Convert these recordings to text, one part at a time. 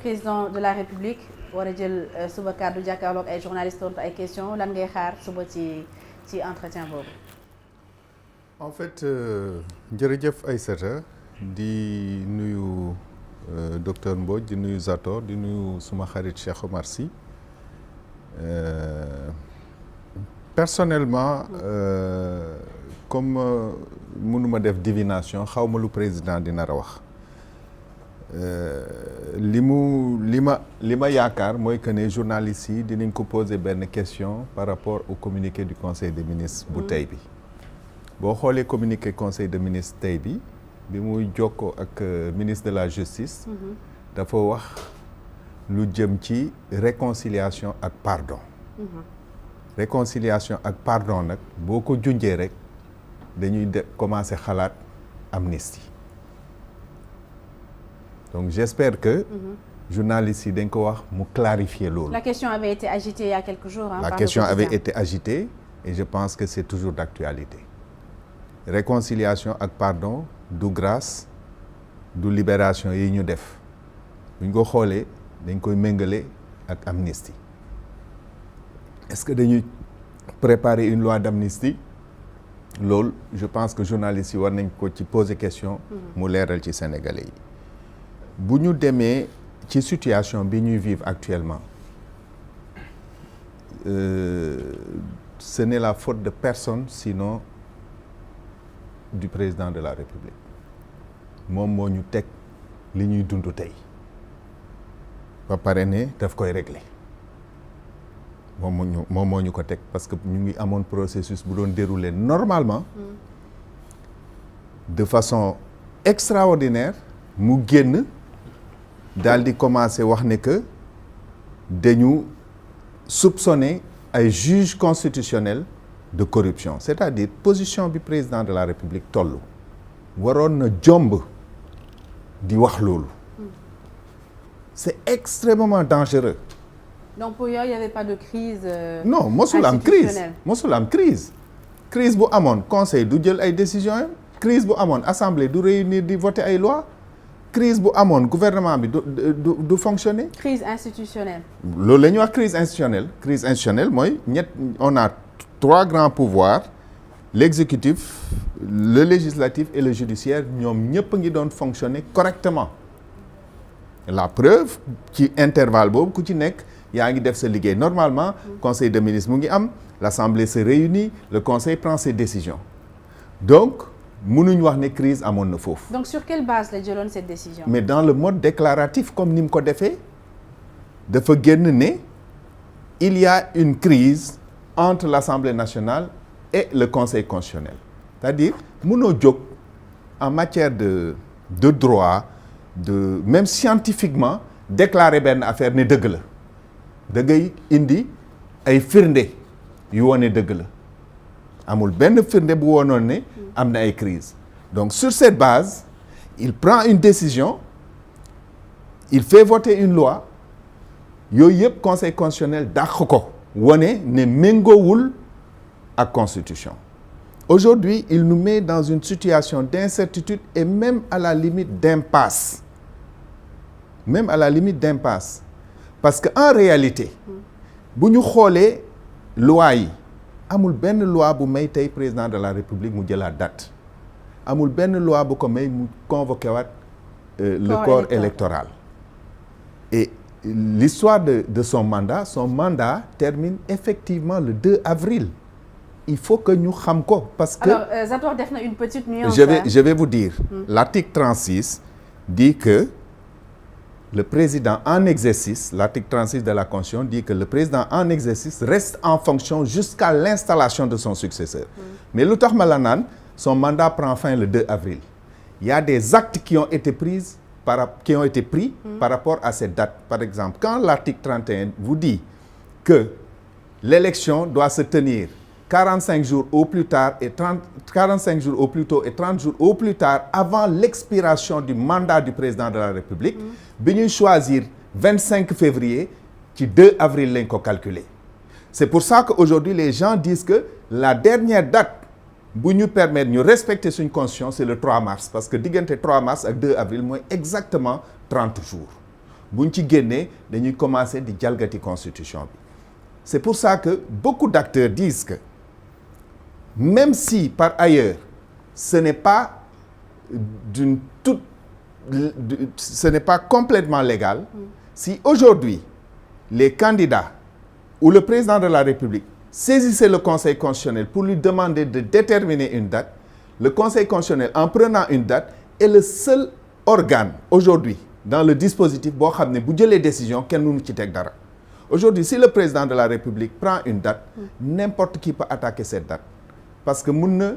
président de la République war a jël suba kàddu jàkkaarloog ay journalistes tontu ay questions lan ngay xaar suba ci entretien boobu. en fait jërëjëf Aïssata di nuyu docteur Mbodj di nuyu Zator di nuyu suma xarit Cheikh Omar Sy personnellement comme mënuma def divination xaw ma lu président dina a wax li ma yaakaar mooy que ne journalistes yi dinañ ko poser benn question par rapport au communiqué du conseil des ministres bu tey bi boo xoolee communiqué conseil des ministres tey bi muy jokkoo ak ministre de la justice dafa wax lu jëm ci réconciliation ak pardon réconciliation ak pardon nag boo ko junjee rek dañuy commencer xalaat amnistie donc j'espère que journalistes yi dañ ko wax mu clarifier loolu. La question avait été agitée il y a quelques jours. La question avait été agitée et je pense que c'est toujours d'actualité. Réconciliation ak pardon du grâce du libération yi ñu def bu ñu ko xoolee dañ koy méngale ak amnistie est-ce que dañuy préparer une loi d'amnistie loolu je pense que journalistes yi war nañ ko ci poser question mu leeral ci Sénégalais yi bu ñu demee ci situation bi ñuy vivre actuellement ce n'est la faute de personne sinon du président de la République moom moo ñu teg li ñuy dund tey ba pare ne daf koy régler moom moo ñu ko teg parce que ñu ngi amoon processus bu doon dérouler normalement de façon extraordinaire mu génn daal di commencer wax ne que dañu soupçonner ay juges constitutionnels de corruption c'est-à-dire position bi président de la République tollu waroon na jomb di wax loolu c'est extrêmement dangereux. Donc pour yow il y avait pas de crise non mosul am crise crise bu amoon conseil du jël ay décisions crise bu amoon assemblée du réunir di voter ay lois crise bu amoon gouvernement bi du fonctionner. Crise institutionnelle. loolu la ñuy wax crise institutionnelle mooy on a 3 grands pouvoirs l'exécutif le législatif et le judiciaire ñoom ñëpp a ngi doon fonctionner correctement la preuve ci intervalle boobu ku ci nekk yaa ngi def sa liggéey normalement conseil des ministres mu ngi am l'assemblée se réunit le conseil prend ses décisions donc mënuñ wax ne crise amoon na foofu. Donc sur quelle base la jëloon cette décision? Mais dans le mode déclaratif comme ni mu ko defee dafa génn ne il y a une crise entre l'Assemblée nationale et le Conseil constitutionnel c'est-à-dire mënoo jóg en matière de droit même scientifiquement déclarer benn affaire ne dëgg la da ngay indi ay firnde yu wone dëgg la amul benn firnde bu wonoon ne am na ay crise donc sur cette base il prend une décision il fait voter une loi yooyu yëpp Conseil constitutionnel dàq ko wone ne méngoowul ak constitution aujourd'hui il nous met dans une situation d'incertitude et même à la limite d'impasse parce que en réalité bu ñu xoolee loi yi amul benn loi bu may tey président de la République mu jëlaat date amul benn loi bu ko may mu convoqué waat le corps électoral et l'histoire de son mandat termine effectivement le 2 avril il faut que ñu xam ko parce que alors Zator def na une petite nuance je vais vous dire l'article 36 dit que le président en exercice l'article 36 de la Constitution dit que le président en exercice reste en fonction jusqu'à l'installation de son successeur mais lu tax ma la naan son mandat prend fin le 2 avril il y a des actes qui ont été pris par rapport à cette date par exemple quand l'article 31 vous dit que l'élection doit se tenir 45 jours au plus tard et 45 jours au plus tôt et 30 jours au plus tard avant l'expiration du mandat du président de la République bi ñuy choisir 25 février ci 2 avril lañ ko calculer c'est pour ça que aujourd'hui les gens disent que la dernière date bu ñu permettre ñu respecter suñ constitution c'est le 3 mars parce que diggante 3 mars ak 2 avril mooy exactement 30 jours buñ ci génnee dañuy commencer di jalgati constitution bi. C'est pour ça que beaucoup d'acteurs disent que même si par ailleurs ce n'est pas complètement légal, si aujourd'hui les candidats ou le président de la République saisissait le Conseil constitutionnel pour lui demander de déterminer une date, le Conseil constitutionnel, en prenant une date, est le seul organe aujourd'hui dans le dispositif boo xam ne bu jëlee décision kenn mënu ci teg dara. Aujourd'hui, si le président de la République prend une date, n'importe qui peut attaquer cette date. Parce que mun na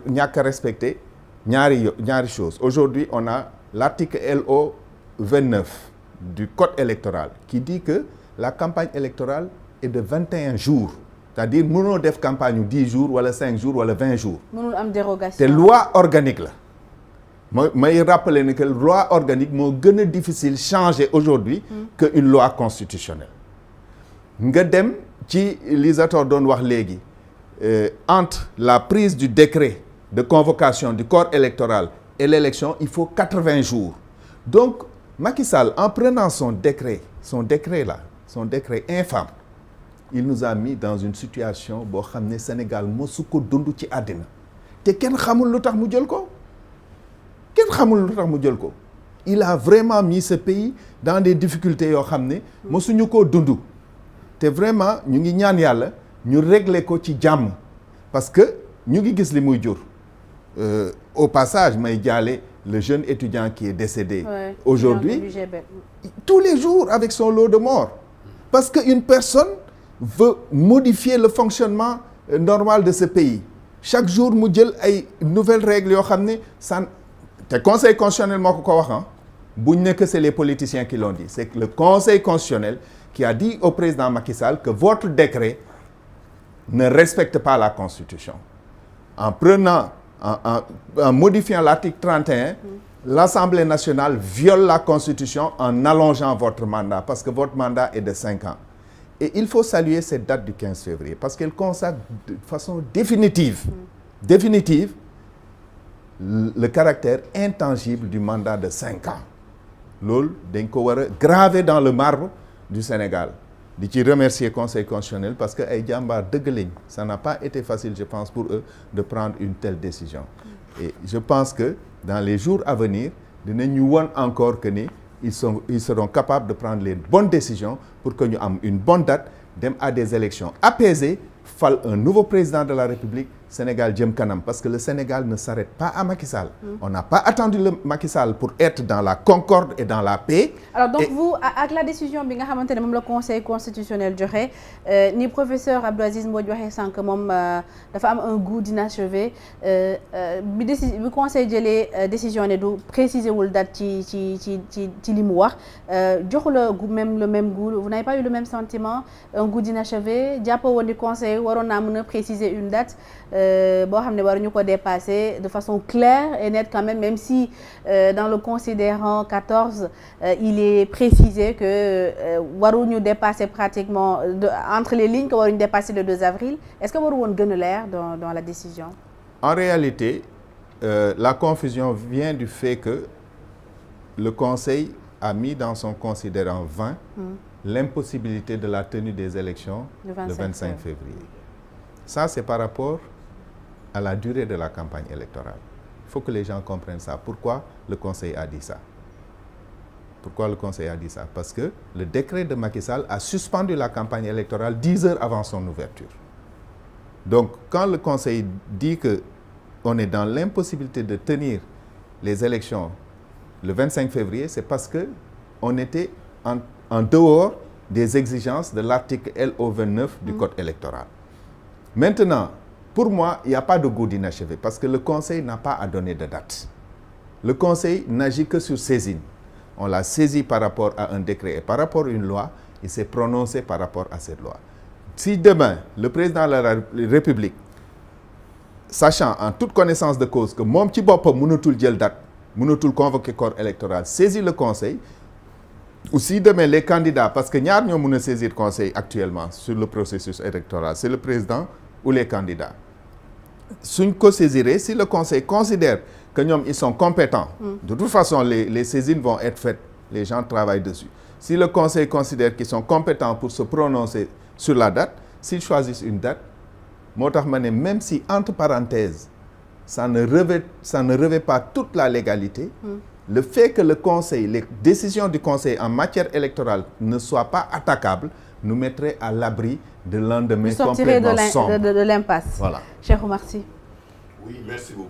ñàkk a respecter ñaari choses. Aujourd'hui, on a l'article LO 29 du Code électoral qui dit que la campagne électorale est de 21 jours. C'est-à-dire mënoo def campagne yu 10 jours wala 5 jours wala 20 jours. mënul am dérogation. te loi organique la. may rappeler ne que loi organique moo gën a difficile changer aujourd'hui que une loi constitutionnelle. nga dem ci li Zator doon wax léegi entre la prise du décret de convocation du corps électoral et l'élection, il faut 80 jours. Donc Macky Sall, en prenant son décret infâme, il nous a mis dans une situation boo xam ne Sénégal mosu ko dund ci àddina te kenn xamul lu tax mu jël ko. Il a vraiment mis ce pays dans des difficultés yoo xam ne mosuñu koo dund te vraiment ñu ngi ñaan yàlla ñu régler ko ci jàmm parce que ñu ngi gis li muy jur. Au passage may jaale le jeune étudiant qui est décédé aujourd'hui tous les jours avec son lot de morts parce que une personne veut modifier le fonctionnement normal de ce pays. Chaque jour mu jël ay nouvelles règles yoo xam ne te Conseil constitutionnel moo ko wax buñ ne que c'est les politiciens qui l'ont dit. C'est que le Conseil constitutionnel qui a dit au président Macky Sall que votre décret ne respecte pas la Constitution. En modifiant l'article 31, l'Assemblée nationale viole la Constitution en allongeant votre mandat parce que votre mandat est de 5 ans. Et il faut saluer cette date du 15 février parce qu'elle consacre de façon définitive le caractère intangible du mandat de 5 ans. Loolu dañ ko war a graver dans le marbre du Sénégal. Di ci remercier Conseil constitutionnel parce que ay jàmbaar dëgg lañ. Ça n'a pas été facile, je pense, pour eux de prendre une telle décision. Et je pense que dans les jours à venir, dinañu won encore que ni ils seront capables de prendre les bonnes décisions pour que ñu am une bonne date, dem à des élections apaisées, fal un nouveau président de la République, Sénégal jëm kanam parce que le Sénégal ne s'arrête pas à Macky Sall. On n'a pas attendu le Macky Sall pour être dans la concorde et dans la paix. Alors donc vous ak la décision bi nga xamante ne moom la Conseil constitutionnel joxe ni professeur Abdou Aziz Mbodj waxee sànq moom dafa am un goût d'inachevé bi Conseil jëlee décision ne du préciser wul date ci li mu wax joxu la le même goût. Vous n'avez pas eu le même sentiment, un goût d'inachevé jàppoo woon ni Conseil waroon naa mën a préciser une date boo xam ne waruñu ko dépasser de façon claire et nette quand même si dans le considérant 14 il est précisé que waruñu dépasser pratiquement entre les lignes que waruñu dépasser le 2 avril. Est-ce que waru woon gën a leer dans la décision? En réalité, la confusion vient du fait que le Conseil a mis dans son considérant 20 l'impossibilité de la tenue des élections le 25 février. Ça, c'est par rapport à la durée de la campagne électorale. Il faut que les gens comprennent ça. Pourquoi le Conseil a dit ça? Parce que le décret de Macky Sall a suspendu la campagne électorale 10 heures avant son ouverture. Donc, quand le Conseil dit qu'on est dans l'impossibilité de tenir les élections le 25 février, c'est parce qu'on était en dehors des exigences de l'article LO 29 du Code électoral. Maintenant, pour moi, il n'y a pas de goût d'inachevé parce que le Conseil n'a pas à donner de date. Le Conseil n'agit que sur saisine. On l'a saisi par rapport à un décret et par rapport à une loi, il s'est prononcé par rapport à cette loi. Si demain, le président de la République, sachant en toute connaissance de cause que moom ci boppam mënatul jël date, mënatul convoquer corps électoral, saisit le Conseil, ou si demain les candidats, parce que ñaar ñoo mën a saisir le Conseil actuellement sur le processus électoral, c'est le président ou les candidats. Suñ ko saisiré, si le Conseil considère que ñoom ils sont compétents, de toute façon les saisines vont être faites les gens travaillent dessus. Si le Conseil considère qu'ils sont compétents pour se prononcer sur la date, s'ils choisissent une date, moo tax ma ne même si entre parenthèses ça ne revêt pas toute la légalité, le fait que le Conseil, les décisions du Conseil en matière électorale ne soient pas attaquables nous mettrait à l'abri de lendemain complètement sombre. De l'impasse. Voilà. Cheikh Oumar Sy. Oui, merci beaucoup.